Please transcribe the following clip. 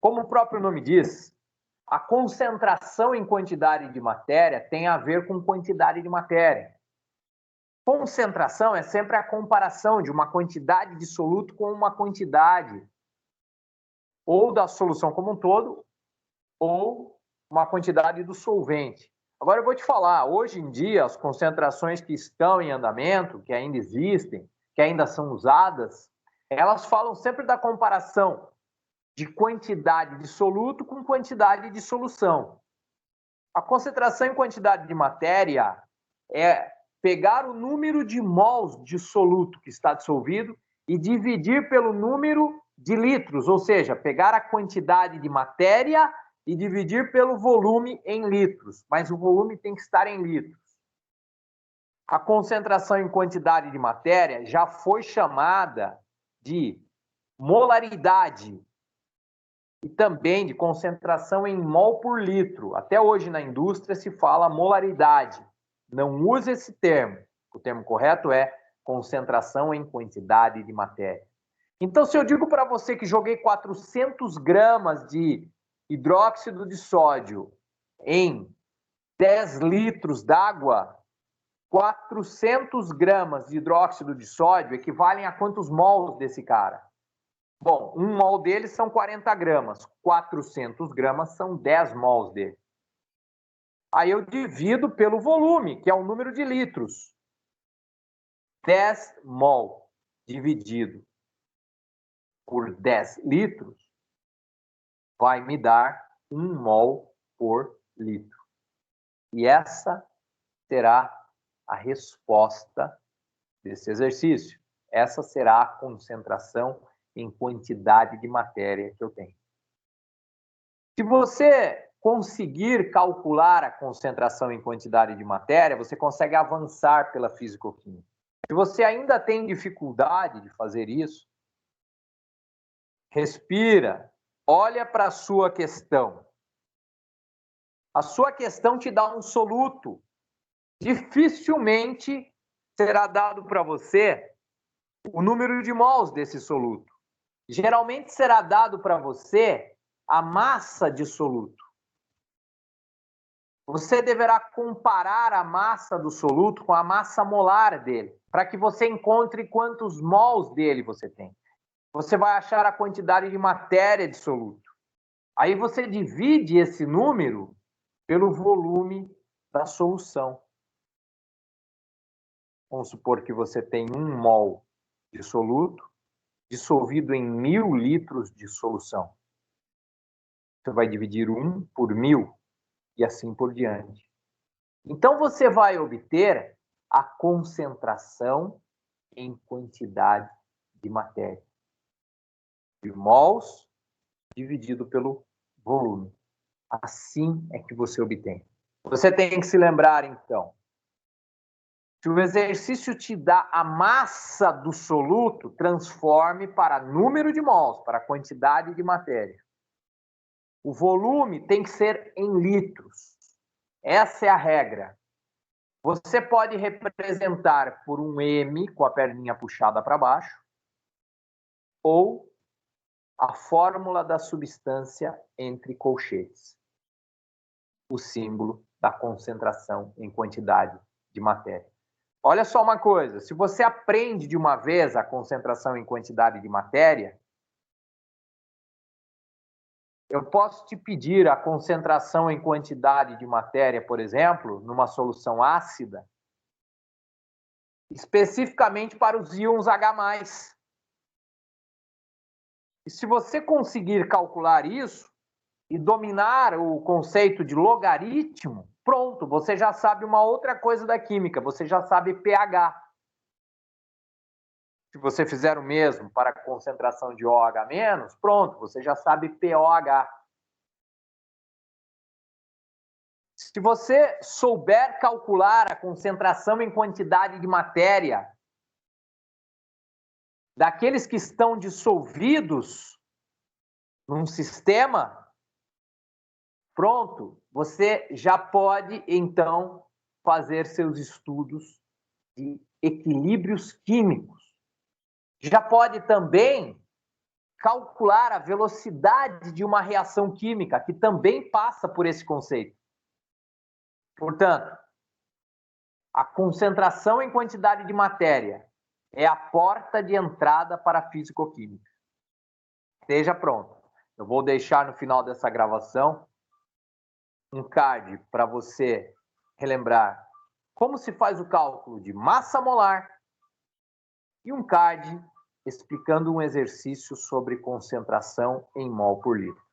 Como o próprio nome diz, a concentração em quantidade de matéria tem a ver com quantidade de matéria. Concentração é sempre a comparação de uma quantidade de soluto com uma quantidade ou da solução como um todo, ou uma quantidade do solvente. Agora eu vou te falar, hoje em dia, as concentrações que estão em andamento, que ainda existem, que ainda são usadas, elas falam sempre da comparação de quantidade de soluto com quantidade de solução. A concentração em quantidade de matéria é pegar o número de mols de soluto que está dissolvido e dividir pelo número de litros, ou seja, pegar a quantidade de matéria e dividir pelo volume em litros, mas o volume tem que estar em litros. A concentração em quantidade de matéria já foi chamada de molaridade e também de concentração em mol por litro. Até hoje na indústria se fala molaridade. Não use esse termo. O termo correto é concentração em quantidade de matéria. Então, se eu digo para você que joguei 400 gramas de hidróxido de sódio em 10 litros d'água, 400 gramas de hidróxido de sódio equivalem a quantos mols desse cara? Bom, um mol dele são 40 gramas, 400 gramas são 10 mols dele. Aí eu divido pelo volume, que é o número de litros. 10 mol dividido por 10 litros vai me dar 1 mol por litro. E essa será a resposta desse exercício. Essa será a concentração em quantidade de matéria que eu tenho. Se você conseguir calcular a concentração em quantidade de matéria, você consegue avançar pela físico-química. Se você ainda tem dificuldade de fazer isso, respira, olha para a sua questão. A sua questão te dá um soluto. Dificilmente será dado para você o número de mols desse soluto. Geralmente será dado para você a massa de soluto. Você deverá comparar a massa do soluto com a massa molar dele, para que você encontre quantos mols dele você tem. Você vai achar a quantidade de matéria de soluto. Aí você divide esse número pelo volume da solução. Vamos supor que você tem 1 mol de soluto dissolvido em 1000 litros de solução. Você vai dividir 1 por 1000 e assim por diante. Então você vai obter a concentração em quantidade de matéria. De mols dividido pelo volume. Assim é que você obtém. Você tem que se lembrar, então, se o exercício te dá a massa do soluto, transforme para número de mols, para quantidade de matéria. O volume tem que ser em litros. Essa é a regra. Você pode representar por um M com a perninha puxada para baixo, ou a fórmula da substância entre colchetes. O símbolo da concentração em quantidade de matéria. Olha só uma coisa, se você aprende de uma vez a concentração em quantidade de matéria, eu posso te pedir a concentração em quantidade de matéria, por exemplo, numa solução ácida, especificamente para os íons H+. E se você conseguir calcular isso e dominar o conceito de logaritmo, pronto, você já sabe uma outra coisa da química, você já sabe pH. Se você fizer o mesmo para a concentração de OH-, pronto, você já sabe POH. Se você souber calcular a concentração em quantidade de matéria daqueles que estão dissolvidos num sistema, pronto, você já pode, então, fazer seus estudos de equilíbrios químicos. Já pode também calcular a velocidade de uma reação química, que também passa por esse conceito. Portanto, a concentração em quantidade de matéria é a porta de entrada para a físico-química. Esteja pronto. Eu vou deixar no final dessa gravação um card para você relembrar como se faz o cálculo de massa molar e um card explicando um exercício sobre concentração em mol por litro.